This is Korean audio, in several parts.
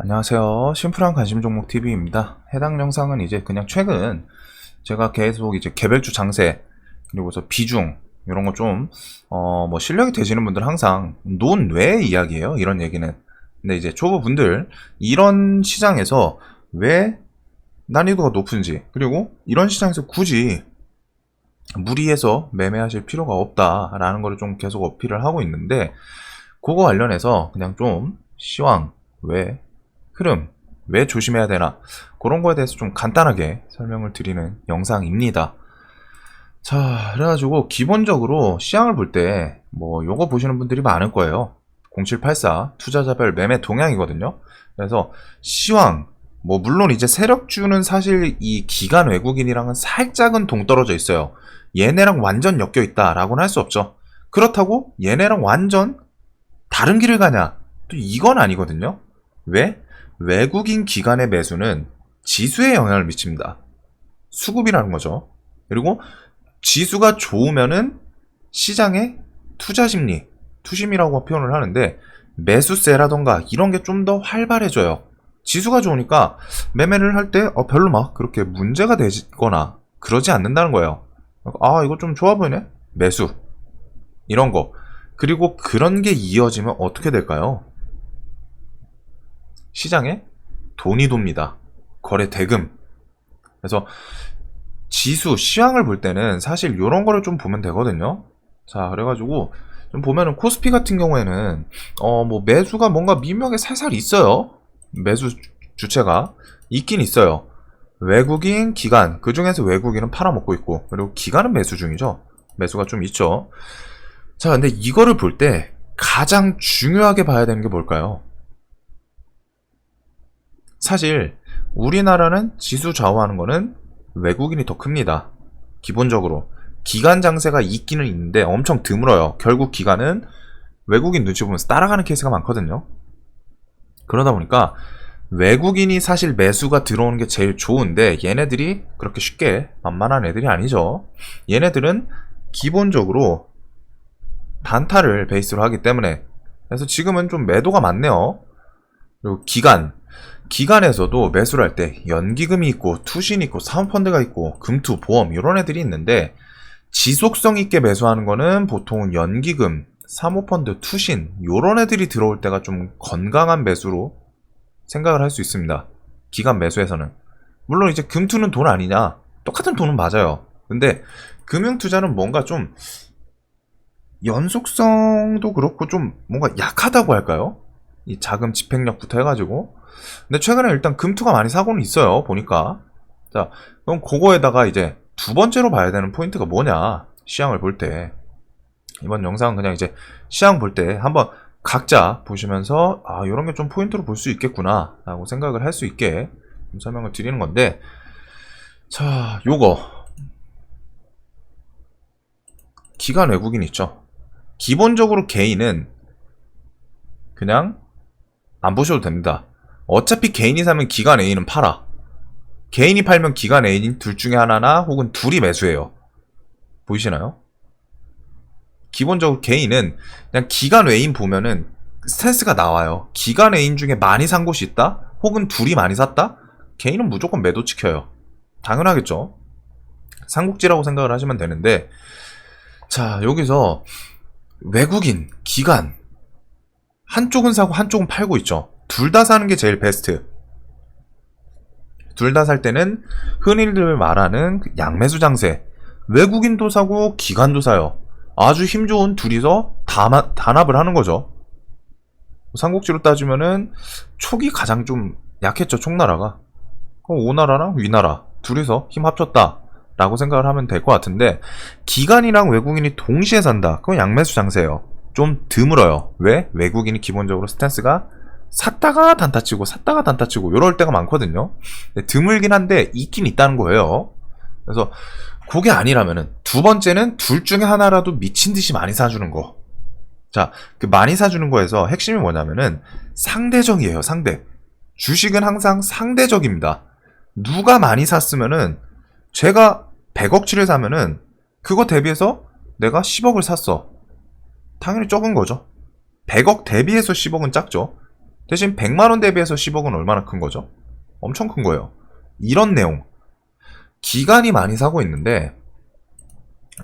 안녕하세요. 심플한 관심 종목 TV입니다. 해당 영상은 이제 그냥 최근 제가 계속 이제 개별주 장세 그리고서 비중 이런 거 좀 뭐 실력이 되시는 분들 항상 논외의 이야기예요. 이런 얘기는. 근데 이제 초보분들 이런 시장에서 왜 난이도가 높은지 그리고 이런 시장에서 굳이 무리해서 매매하실 필요가 없다라는 거를 좀 계속 어필을 하고 있는데 그거 관련해서 그냥 좀 시황 왜 흐름, 왜 조심해야 되나 그런 거에 대해서 좀 간단하게 설명을 드리는 영상입니다. 자, 그래가지고 기본적으로 시장을 볼 때 뭐 요거 보시는 분들이 많을 거예요. 0784 투자자별 매매 동향이거든요. 그래서 시황 뭐 물론 이제 세력주는 사실 이 기관 외국인이랑은 살짝은 동떨어져 있어요. 얘네랑 완전 엮여 있다라고는 할 수 없죠. 그렇다고 얘네랑 완전 다른 길을 가냐? 또 이건 아니거든요. 왜? 외국인 기관의 매수는 지수에 영향을 미칩니다. 수급이라는 거죠. 그리고 지수가 좋으면은 시장의 투자 심리, 투심이라고 표현을 하는데 매수세라던가 이런 게 좀 더 활발해져요. 지수가 좋으니까 매매를 할 때 별로 막 그렇게 문제가 되거나 그러지 않는다는 거예요. 아, 이거 좀 좋아 보이네? 매수. 이런 거. 그리고 그런 게 이어지면 어떻게 될까요? 시장에 돈이 돕니다. 거래 대금. 그래서 지수, 시황을 볼 때는 사실 이런 거를 좀 보면 되거든요. 자, 그래가지고 좀 보면은 코스피 같은 경우에는 뭐 매수가 뭔가 미묘하게 살살 있어요. 매수 주체가 있긴 있어요. 외국인, 기관, 그 중에서 외국인은 팔아먹고 있고 그리고 기관은 매수 중이죠. 매수가 좀 있죠. 자, 근데 이거를 볼 때 가장 중요하게 봐야 되는 게 뭘까요? 사실 우리나라는 지수 좌우하는 거는 외국인이 더 큽니다. 기본적으로 기관 장세가 있기는 있는데 엄청 드물어요. 결국 기관은 외국인 눈치 보면서 따라가는 케이스가 많거든요. 그러다 보니까 외국인이 사실 매수가 들어오는 게 제일 좋은데 얘네들이 그렇게 쉽게 만만한 애들이 아니죠. 얘네들은 기본적으로 단타를 베이스로 하기 때문에 그래서 지금은 좀 매도가 많네요. 그리고 기관에서도 매수를 할 때 연기금이 있고 투신이 있고 사모펀드가 있고 금투, 보험 이런 애들이 있는데 지속성 있게 매수하는 거는 보통 연기금, 사모펀드, 투신 이런 애들이 들어올 때가 좀 건강한 매수로 생각을 할 수 있습니다. 기관 매수에서는. 물론 이제 금투는 돈 아니냐? 똑같은 돈은 맞아요. 근데 금융투자는 뭔가 좀 연속성도 그렇고 좀 뭔가 약하다고 할까요? 이 자금 집행력부터 해가지고. 근데 최근에 일단 금투가 많이 사고는 있어요. 보니까. 자, 그럼 그거에다가 이제 두 번째로 봐야 되는 포인트가 뭐냐? 시황을 볼 때. 이번 영상은 그냥 이제 시황 볼 때 한번 각자 보시면서 아, 이런 게 좀 포인트로 볼 수 있겠구나 라고 생각을 할 수 있게 설명을 드리는 건데 자, 요거 기관 외국인 있죠. 기본적으로 개인은 그냥 안 보셔도 됩니다. 어차피 개인이 사면 기관 A는 팔아. 개인이 팔면 기관 A인 둘 중에 하나나 혹은 둘이 매수해요. 보이시나요? 기본적으로 개인은 그냥 기관 A인 보면은 스탠스가 나와요. 기관 A인 중에 많이 산 곳이 있다? 혹은 둘이 많이 샀다? 개인은 무조건 매도 지켜요. 당연하겠죠. 삼국지라고 생각을 하시면 되는데 자, 여기서 외국인, 기관 한쪽은 사고 한쪽은 팔고 있죠. 둘 다 사는 게 제일 베스트. 둘 다 살 때는 흔히들 말하는 양매수 장세. 외국인도 사고 기관도 사요. 아주 힘 좋은 둘이서 단합을 하는 거죠. 삼국지로 따지면은 촉이 가장 좀 약했죠. 총나라가. 그럼 오나라랑 위나라 둘이서 힘 합쳤다 라고 생각을 하면 될 것 같은데 기관이랑 외국인이 동시에 산다. 그건 양매수 장세예요. 좀 드물어요. 왜? 외국인이 기본적으로 스탠스가 샀다가 단타치고 샀다가 단타치고 이럴 때가 많거든요. 드물긴 한데 있긴 있다는 거예요. 그래서 그게 아니라면은 두 번째는 둘 중에 하나라도 미친 듯이 많이 사주는 거. 자, 그 많이 사주는 거에서 핵심이 뭐냐면은 상대적이에요. 상대. 주식은 항상 상대적입니다. 누가 많이 샀으면은 제가 100억치를 사면은 그거 대비해서 내가 10억을 샀어. 당연히 적은 거죠. 100억 대비해서 10억은 작죠. 대신 100만원 대비해서 10억은 얼마나 큰 거죠? 엄청 큰 거예요. 이런 내용. 기관이 많이 사고 있는데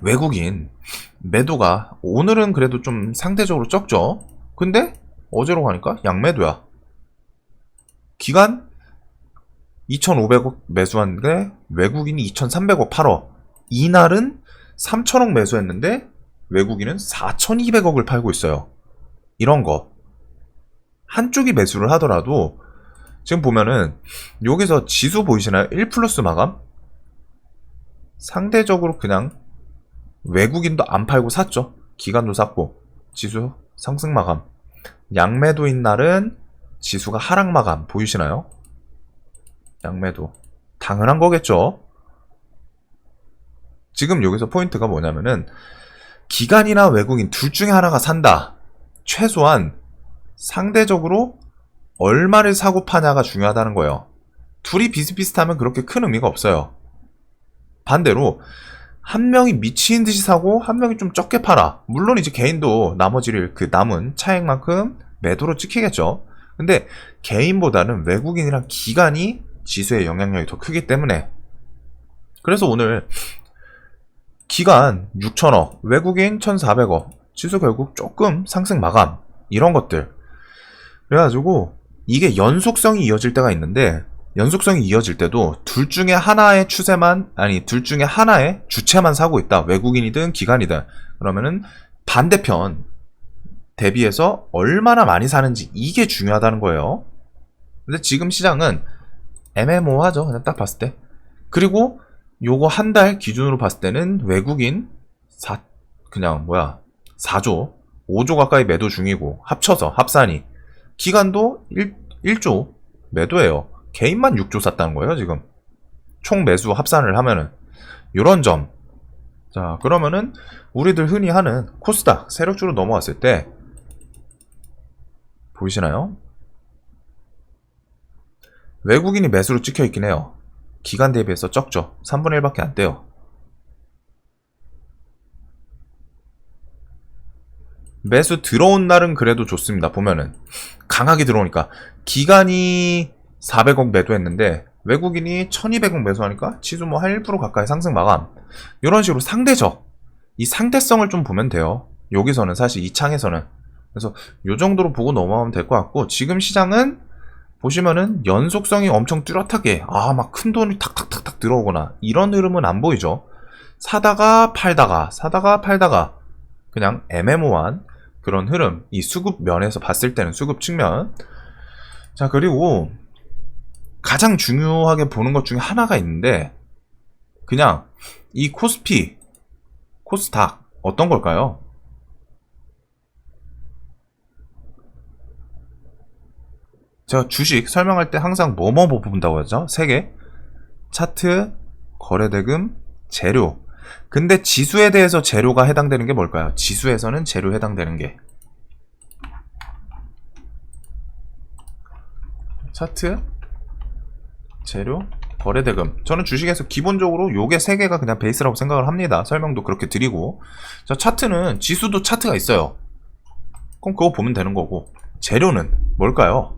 외국인 매도가 오늘은 그래도 좀 상대적으로 적죠. 근데 어제로 가니까 양매도야. 기관 2,500억 매수한데 외국인이 2,300억 팔어. 이날은 3,000억 매수했는데 외국인은 4,200억을 팔고 있어요. 이런 거. 한쪽이 매수를 하더라도 지금 보면은 여기서 지수 보이시나요? 1 플러스 마감? 상대적으로 그냥 외국인도 안 팔고 샀죠. 기관도 샀고 지수 상승 마감. 양매도인 날은 지수가 하락 마감 보이시나요? 양매도. 당연한 거겠죠. 지금 여기서 포인트가 뭐냐면은 기관이나 외국인 둘 중에 하나가 산다. 최소한 상대적으로 얼마를 사고 파냐가 중요하다는 거예요. 둘이 비슷비슷하면 그렇게 큰 의미가 없어요. 반대로 한 명이 미친 듯이 사고 한 명이 좀 적게 팔아. 물론 이제 개인도 나머지를 그 남은 차액만큼 매도로 찍히겠죠. 근데 개인보다는 외국인이랑 기관이 지수의 영향력이 더 크기 때문에. 그래서 오늘 기관 6천억, 외국인 1,400억, 지수 결국 조금 상승 마감. 이런 것들. 그래가지고 이게 연속성이 이어질 때가 있는데 연속성이 이어질 때도 둘 중에 하나의 추세만, 아니 둘 중에 하나의 주체만 사고 있다. 외국인이든 기관이든. 그러면은 반대편 대비해서 얼마나 많이 사는지 이게 중요하다는 거예요. 근데 지금 시장은 애매모호하죠. 그냥 딱 봤을 때. 그리고 요거 한 달 기준으로 봤을 때는 외국인 4조 5조 가까이 매도 중이고 합쳐서 합산이 기관도 1조 매도예요. 개인만 6조 샀다는 거예요. 지금 총 매수 합산을 하면은 요런 점. 자, 그러면은 우리들 흔히 하는 코스닥 세력주로 넘어왔을 때 보이시나요? 외국인이 매수로 찍혀 있긴 해요. 기간 대비해서 적죠. 3분의 1밖에 안 돼요. 매수 들어온 날은 그래도 좋습니다. 보면은 강하게 들어오니까 기간이 400억 매도했는데 외국인이 1200억 매수하니까 지수 뭐 한 1% 가까이 상승 마감. 이런 식으로 상대적, 이 상대성을 좀 보면 돼요. 여기서는 사실 이 창에서는. 그래서 요 정도로 보고 넘어가면 될 것 같고, 지금 시장은 보시면은 연속성이 엄청 뚜렷하게 막 큰 돈이 탁탁탁탁 들어오거나 이런 흐름은 안 보이죠. 사다가 팔다가 사다가 팔다가 그냥 애매모호한 그런 흐름. 이 수급 면에서 봤을 때는 수급 측면. 자, 그리고 가장 중요하게 보는 것 중에 하나가 있는데 그냥 이 코스피, 코스닥 어떤 걸까요? 제가 주식 설명할 때 항상 뭐뭐 본다고 하죠? 3개. 차트, 거래대금, 재료. 근데 지수에 대해서 재료가 해당되는 게 뭘까요? 지수에서는 재료 해당되는 게 차트, 재료, 거래대금. 저는 주식에서 기본적으로 요게 3개가 그냥 베이스라고 생각을 합니다. 설명도 그렇게 드리고. 자, 차트는 지수도 차트가 있어요. 그럼 그거 보면 되는 거고. 재료는 뭘까요?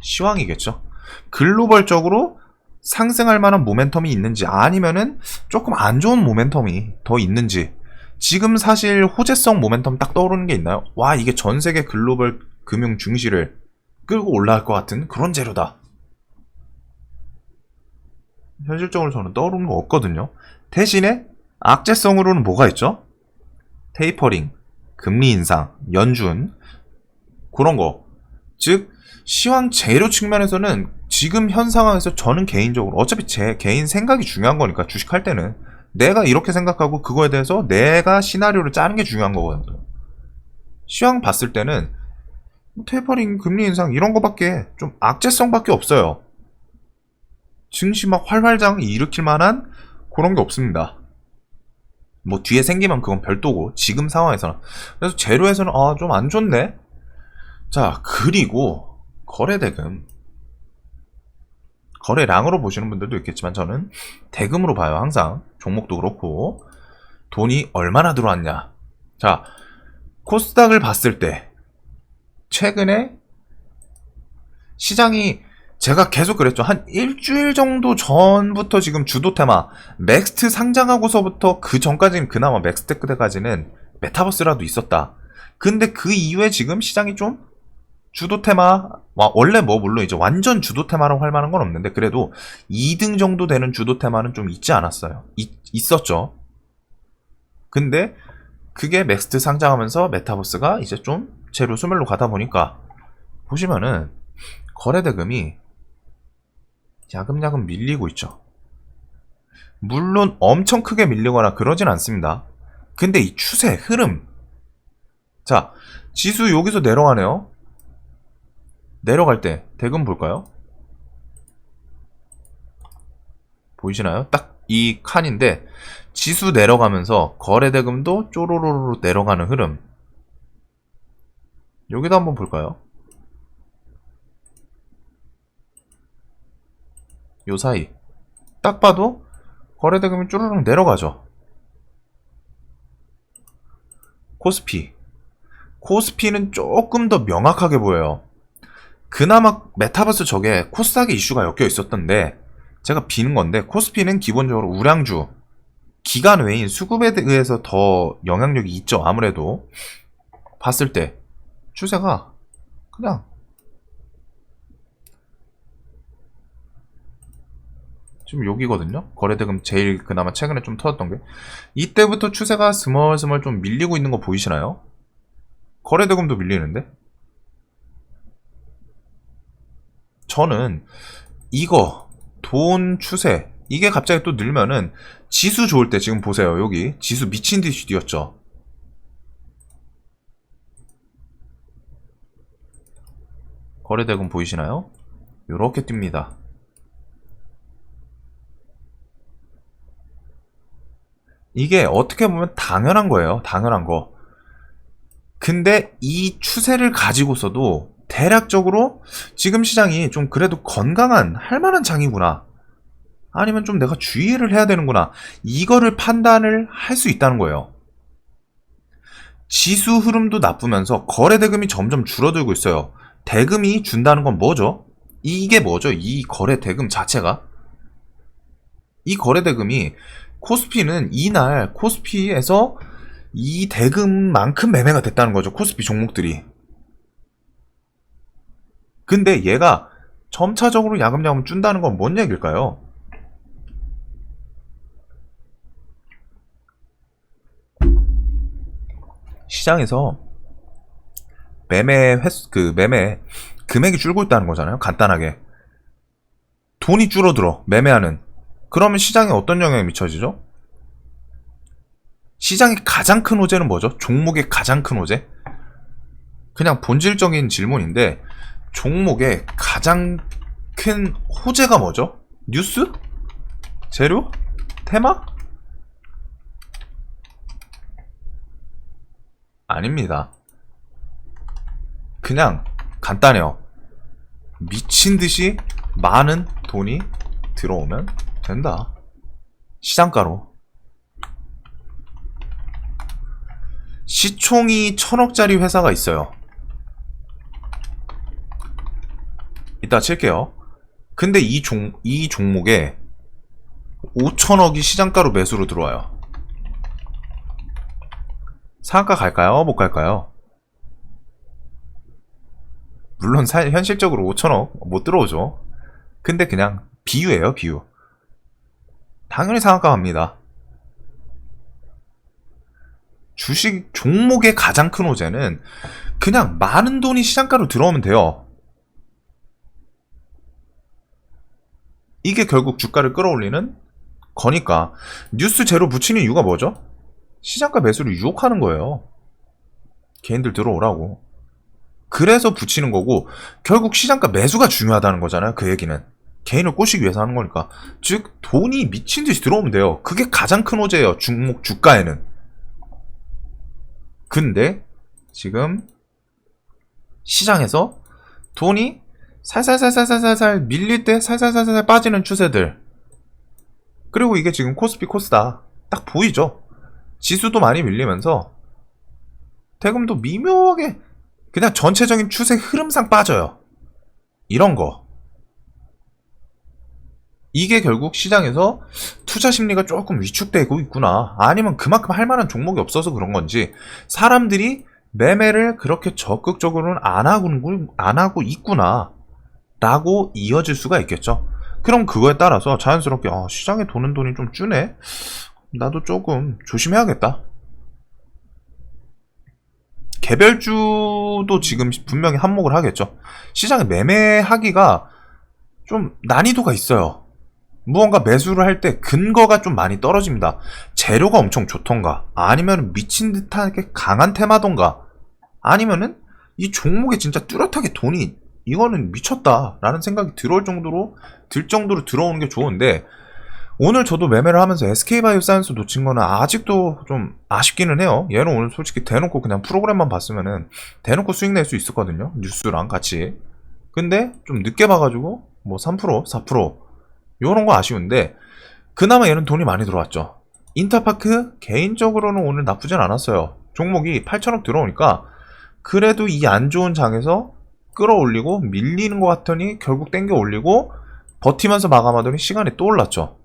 시황이겠죠. 글로벌적으로 상승할 만한 모멘텀이 있는지 아니면은 조금 안 좋은 모멘텀이 더 있는지. 지금 사실 호재성 모멘텀 딱 떠오르는 게 있나요? 와, 이게 전 세계 글로벌 금융 증시를 끌고 올라갈 것 같은 그런 재료다. 현실적으로 저는 떠오르는 거 없거든요. 대신에 악재성으로는 뭐가 있죠? 테이퍼링, 금리 인상, 연준, 그런 거. 즉 시황 재료 측면에서는 지금 현 상황에서 저는 개인적으로, 어차피 제 개인 생각이 중요한 거니까, 주식할 때는 내가 이렇게 생각하고 그거에 대해서 내가 시나리오를 짜는 게 중요한 거거든요. 시황 봤을 때는 테이퍼링, 금리 인상 이런 거밖에, 좀 악재성밖에 없어요. 증시 막 활활장 일으킬 만한 그런 게 없습니다. 뭐 뒤에 생기면 그건 별도고, 지금 상황에서는. 그래서 재료에서는 좀 안 좋네. 자, 그리고 거래대금, 거래량으로 보시는 분들도 있겠지만 저는 대금으로 봐요. 항상 종목도 그렇고. 돈이 얼마나 들어왔냐. 자, 코스닥을 봤을 때 최근에 시장이 제가 계속 그랬죠. 한 일주일 정도 전부터 지금 주도 테마 맥스트 상장하고서부터 그 전까지는 그나마 맥스트 때까지는 메타버스라도 있었다. 근데 그 이후에 지금 시장이 좀 주도 테마, 원래 뭐 물론 이제 완전 주도 테마라고 할 만한 건 없는데 그래도 2등 정도 되는 주도 테마는 좀 있지 않았어요. 있었죠. 근데 그게 맥스트 상장하면서 메타버스가 이제 좀 제로 소멸로 가다 보니까 보시면은 거래대금이 야금야금 밀리고 있죠. 물론 엄청 크게 밀리거나 그러진 않습니다. 근데 이 추세, 흐름. 자, 지수 여기서 내려가네요. 내려갈 때 대금 볼까요? 보이시나요? 딱 이 칸인데 지수 내려가면서 거래대금도 쪼로로로 내려가는 흐름. 여기도 한번 볼까요? 요 사이 딱 봐도 거래대금이 쪼르륵 내려가죠. 코스피는 조금 더 명확하게 보여요. 그나마 메타버스 저게 코스닥에 이슈가 엮여 있었던데 제가 비는 건데 코스피는 기본적으로 우량주 기간 외인 수급에 의해서 더 영향력이 있죠. 아무래도 봤을 때 추세가 그냥 지금 여기거든요. 거래대금 제일 그나마 최근에 좀 터졌던 게 이때부터 추세가 스멀스멀 좀 밀리고 있는 거 보이시나요? 거래대금도 밀리는데 저는 이거 돈 추세 이게 갑자기 또 늘면은 지수 좋을 때 지금 보세요. 여기 지수 미친듯이 뛰었죠. 거래대금 보이시나요? 요렇게 뜁니다. 이게 어떻게 보면 당연한 거예요. 당연한 거. 근데 이 추세를 가지고서도 대략적으로 지금 시장이 좀 그래도 건강한 할만한 장이구나. 아니면 좀 내가 주의를 해야 되는구나. 이거를 판단을 할 수 있다는 거예요. 지수 흐름도 나쁘면서 거래대금이 점점 줄어들고 있어요. 대금이 준다는 건 뭐죠? 이게 뭐죠? 이 거래대금 자체가? 이 거래대금이 코스피는 이날 코스피에서 이 대금만큼 매매가 됐다는 거죠. 코스피 종목들이. 근데 얘가 점차적으로 야금야금 준다는 건 뭔 얘기일까요? 시장에서 매매 금액이 줄고 있다는 거잖아요. 간단하게. 돈이 줄어들어. 매매하는. 그러면 시장에 어떤 영향이 미쳐지죠? 시장의 가장 큰 호재는 뭐죠? 종목의 가장 큰 호재? 그냥 본질적인 질문인데 종목의 가장 큰 호재가 뭐죠? 뉴스? 재료? 테마? 아닙니다. 그냥 간단해요. 미친듯이 많은 돈이 들어오면 된다. 시장가로. 시총이 1000억짜리 회사가 있어요. 이따 칠게요. 근데 이 종목에 5000억이 시장가로 매수로 들어와요. 상한가 갈까요? 못 갈까요? 물론 현실적으로 5000억 못 들어오죠. 근데 그냥 비유예요, 비유. 당연히 상한가 갑니다. 주식 종목의 가장 큰 호재는 그냥 많은 돈이 시장가로 들어오면 돼요. 이게 결국 주가를 끌어올리는 거니까. 뉴스 제로 붙이는 이유가 뭐죠? 시장가 매수를 유혹하는 거예요. 개인들 들어오라고. 그래서 붙이는 거고 결국 시장가 매수가 중요하다는 거잖아요. 그 얘기는. 개인을 꼬시기 위해서 하는 거니까. 즉 돈이 미친듯이 들어오면 돼요. 그게 가장 큰 호재예요. 종목 주가에는. 근데 지금 시장에서 돈이 살살살살살살 밀릴 때 살살살살 빠지는 추세들. 그리고 이게 지금 코스피 코스닥 딱 보이죠? 지수도 많이 밀리면서 대금도 미묘하게 그냥 전체적인 추세 흐름상 빠져요. 이런 거. 이게 결국 시장에서 투자 심리가 조금 위축되고 있구나. 아니면 그만큼 할 만한 종목이 없어서 그런 건지 사람들이 매매를 그렇게 적극적으로는 안 하고 있구나 라고 이어질 수가 있겠죠. 그럼 그거에 따라서 자연스럽게 시장에 도는 돈이 좀 주네? 나도 조금 조심해야겠다. 개별주도 지금 분명히 한몫을 하겠죠. 시장에 매매하기가 좀 난이도가 있어요. 무언가 매수를 할 때 근거가 좀 많이 떨어집니다. 재료가 엄청 좋던가, 아니면 미친 듯하게 강한 테마던가, 아니면은 이 종목에 진짜 뚜렷하게 돈이 이거는 미쳤다 라는 생각이 들 정도로 들어오는 게 좋은데, 오늘 저도 매매를 하면서 SK바이오사이언스 놓친 거는 아직도 좀 아쉽기는 해요. 얘는 오늘 솔직히 대놓고 그냥 프로그램만 봤으면은 대놓고 수익 낼 수 있었거든요, 뉴스랑 같이. 근데 좀 늦게 봐가지고 뭐 3%, 4% 요런 거 아쉬운데, 그나마 얘는 돈이 많이 들어왔죠. 인터파크 개인적으로는 오늘 나쁘진 않았어요. 종목이 8천억 들어오니까 그래도 이 안 좋은 장에서 끌어올리고 밀리는 것 같더니 결국 땡겨 올리고 버티면서 마감하더니 시간이 또 올랐죠.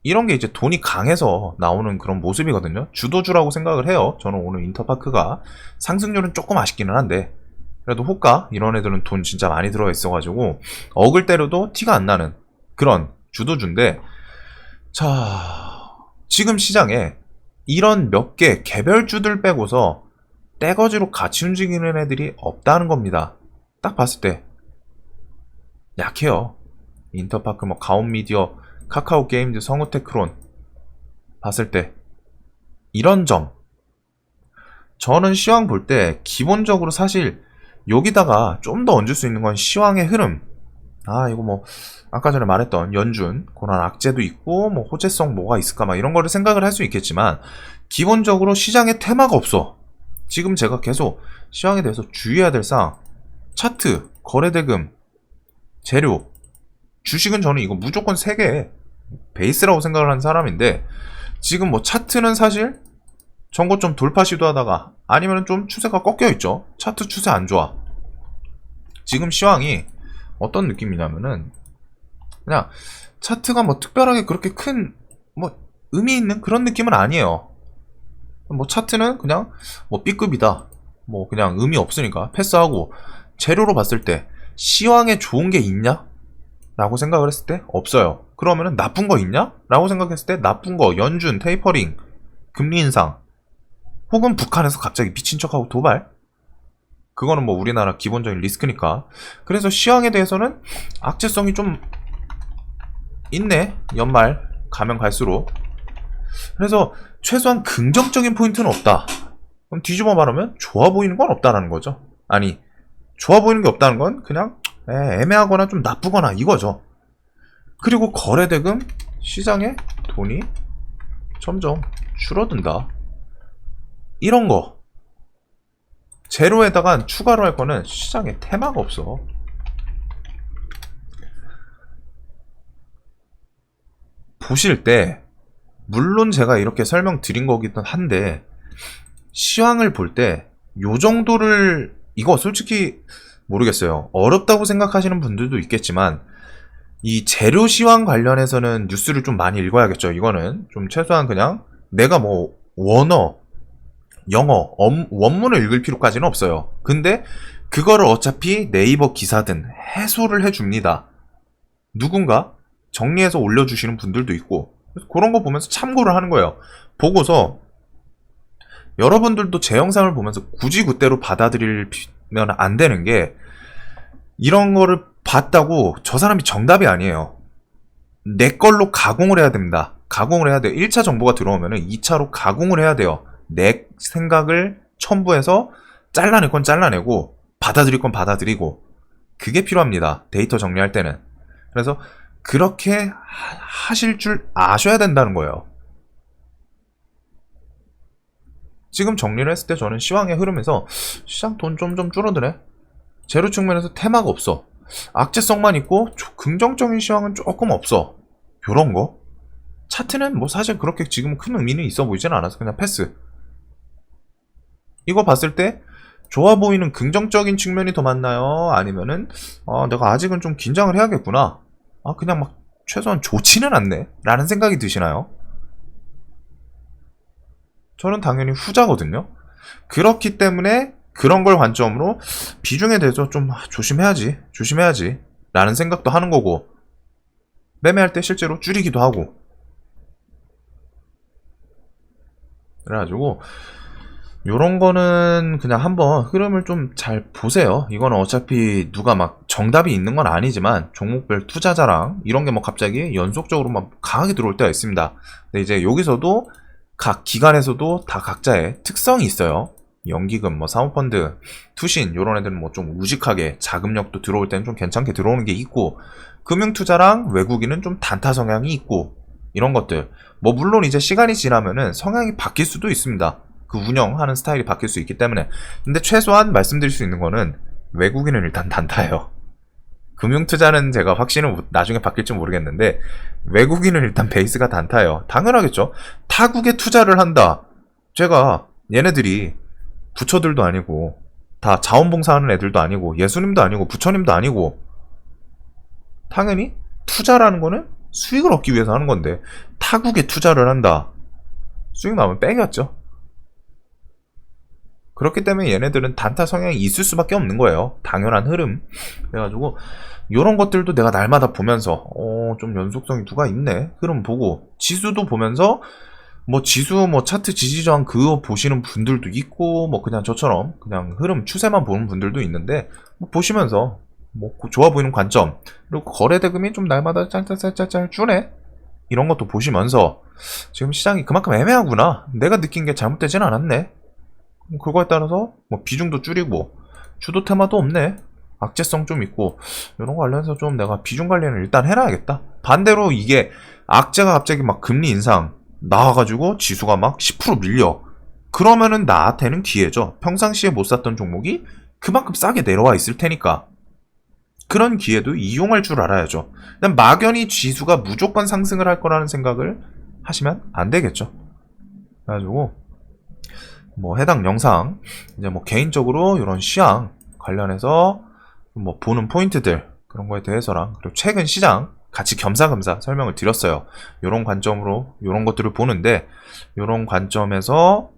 이런 게 이제 돈이 강해서 나오는 그런 모습이거든요. 주도주라고 생각을 해요. 저는 오늘 인터파크가 상승률은 조금 아쉽기는 한데, 그래도 호가 이런 애들은 돈 진짜 많이 들어가 있어가지고 억을 때려도 티가 안 나는 그런 주도주인데, 자, 지금 시장에 이런 몇 개 개별주들 빼고서 떼거지로 같이 움직이는 애들이 없다는 겁니다. 딱 봤을 때 약해요. 인터파크, 뭐 가온미디어, 카카오게임즈, 성우테크론 봤을 때 이런 점. 저는 시황 볼 때 기본적으로 사실 여기다가 좀 더 얹을 수 있는 건 시황의 흐름. 이거 뭐 아까 전에 말했던 연준 고난 악재도 있고 뭐 호재성 뭐가 있을까 막 이런 거를 생각을 할 수 있겠지만, 기본적으로 시장에 테마가 없어. 지금 제가 계속 시황에 대해서 주의해야 될 사항, 차트, 거래대금, 재료, 주식은 저는 이거 무조건 3개 베이스라고 생각을 하는 사람인데, 지금 뭐 차트는 사실 전고점 돌파 시도하다가 아니면 좀 추세가 꺾여 있죠. 차트 추세 안 좋아. 지금 시황이 어떤 느낌이냐면은 그냥 차트가 뭐 특별하게 그렇게 큰 뭐 의미 있는 그런 느낌은 아니에요. 뭐 차트는 그냥 뭐 B급이다, 뭐 그냥 의미 없으니까 패스하고, 재료로 봤을 때 시황에 좋은 게 있냐? 라고 생각을 했을 때 없어요. 그러면은 나쁜 거 있냐? 라고 생각했을 때 나쁜 거, 연준, 테이퍼링, 금리 인상, 혹은 북한에서 갑자기 미친 척하고 도발? 그거는 뭐 우리나라 기본적인 리스크니까. 그래서 시황에 대해서는 악재성이 좀 있네, 연말 가면 갈수록. 그래서 최소한 긍정적인 포인트는 없다. 그럼 뒤집어 말하면 좋아 보이는 건 없다라는 거죠. 아니, 좋아 보이는 게 없다는 건 그냥 애매하거나 좀 나쁘거나 이거죠. 그리고 거래대금, 시장에 돈이 점점 줄어든다. 이런 거. 제로에다가 추가로 할 거는 시장에 테마가 없어. 보실 때 물론 제가 이렇게 설명드린 거기도 한데, 시황을 볼 때 요 정도를, 이거 솔직히 모르겠어요. 어렵다고 생각하시는 분들도 있겠지만, 이 재료 시황 관련해서는 뉴스를 좀 많이 읽어야겠죠. 이거는 좀 최소한 그냥 내가 뭐 원어, 영어, 원문을 읽을 필요까지는 없어요. 근데 그거를 어차피 네이버 기사든 해소를 해줍니다. 누군가 정리해서 올려주시는 분들도 있고, 그런 거 보면서 참고를 하는 거예요. 보고서 여러분들도 제 영상을 보면서 굳이 그대로 받아들이면 안 되는 게, 이런 거를 봤다고 저 사람이 정답이 아니에요. 내 걸로 가공을 해야 됩니다. 가공을 해야 돼요. 1차 정보가 들어오면 2차로 가공을 해야 돼요. 내 생각을 첨부해서 잘라낼 건 잘라내고 받아들일 건 받아들이고, 그게 필요합니다. 데이터 정리할 때는. 그래서 그렇게 하실 줄 아셔야 된다는 거예요. 지금 정리를 했을 때 저는 시황의 흐름에서 시장 돈 좀 줄어드네. 재료 측면에서 테마가 없어. 악재성만 있고 긍정적인 시황은 조금 없어. 요런 거. 차트는 뭐 사실 그렇게 지금 큰 의미는 있어 보이진 않아서 그냥 패스. 이거 봤을 때 좋아 보이는 긍정적인 측면이 더 많나요? 아니면은 내가 아직은 좀 긴장을 해야겠구나. 그냥 막 최소한 좋지는 않네 라는 생각이 드시나요? 저는 당연히 후자거든요. 그렇기 때문에 그런 걸 관점으로 비중에 대해서 좀 조심해야지 라는 생각도 하는 거고, 매매할 때 실제로 줄이기도 하고. 그래가지고 요런 거는 그냥 한번 흐름을 좀 잘 보세요. 이거는 어차피 누가 막 정답이 있는 건 아니지만 종목별 투자자랑 이런 게 뭐 갑자기 연속적으로 막 강하게 들어올 때가 있습니다. 근데 이제 여기서도 각 기관에서도 다 각자의 특성이 있어요. 연기금, 뭐 사모펀드, 투신 요런 애들은 뭐 좀 우직하게 자금력도 들어올 때는 좀 괜찮게 들어오는 게 있고, 금융투자랑 외국인은 좀 단타 성향이 있고, 이런 것들. 뭐 물론 이제 시간이 지나면은 성향이 바뀔 수도 있습니다. 그 운영하는 스타일이 바뀔 수 있기 때문에. 근데 최소한 말씀드릴 수 있는 거는 외국인은 일단 단타예요. 금융투자는 제가 확신은 나중에 바뀔지 모르겠는데 외국인은 일단 베이스가 단타예요. 당연하겠죠. 타국에 투자를 한다. 제가 얘네들이 부처들도 아니고 다 자원봉사하는 애들도 아니고 예수님도 아니고 부처님도 아니고, 당연히 투자라는 거는 수익을 얻기 위해서 하는 건데 타국에 투자를 한다. 수익 나오면 뺑이었죠. 그렇기 때문에 얘네들은 단타 성향이 있을 수밖에 없는 거예요. 당연한 흐름. 그래가지고 이런 것들도 내가 날마다 보면서 좀 연속성이 누가 있네 흐름 보고, 지수도 보면서 뭐 지수 뭐 차트 지지저항 그거 보시는 분들도 있고, 뭐 그냥 저처럼 그냥 흐름 추세만 보는 분들도 있는데, 뭐 보시면서 뭐 좋아 보이는 관점, 그리고 거래 대금이 좀 날마다 짤짤짤짤 주네 이런 것도 보시면서 지금 시장이 그만큼 애매하구나, 내가 느낀 게 잘못되진 않았네, 그거에 따라서 뭐 비중도 줄이고 주도 테마도 없네, 악재성 좀 있고, 이런 거 관련해서 좀 내가 비중 관리는 일단 해놔야겠다. 반대로 이게 악재가 갑자기 막 금리 인상 나와가지고 지수가 막 10% 밀려, 그러면은 나한테는 기회죠. 평상시에 못 샀던 종목이 그만큼 싸게 내려와 있을 테니까 그런 기회도 이용할 줄 알아야죠. 그냥 막연히 지수가 무조건 상승을 할 거라는 생각을 하시면 안 되겠죠. 그래가지고 뭐 해당 영상 이제 뭐 개인적으로 이런 시황 관련해서 뭐 보는 포인트들 그런 거에 대해서랑, 그리고 최근 시장 같이 겸사겸사 설명을 드렸어요. 이런 관점으로 이런 것들을 보는데, 이런 관점에서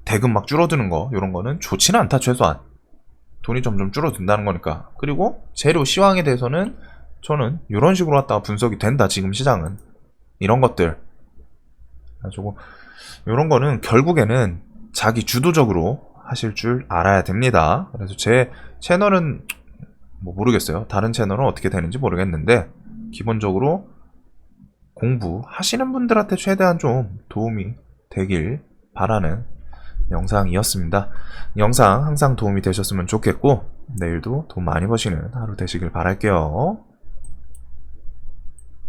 대금 막 줄어드는 거 이런 거는 좋지는 않다. 최소한 돈이 점점 줄어든다는 거니까. 그리고 재료 시황에 대해서는 저는 이런 식으로 갖다가 분석이 된다. 지금 시장은 이런 것들. 그래가지고 이런 거는 결국에는 자기 주도적으로 하실 줄 알아야 됩니다. 그래서 제 채널은 뭐 모르겠어요. 다른 채널은 어떻게 되는지 모르겠는데, 기본적으로 공부하시는 분들한테 최대한 좀 도움이 되길 바라는 영상이었습니다. 영상 항상 도움이 되셨으면 좋겠고, 내일도 돈 많이 버시는 하루 되시길 바랄게요.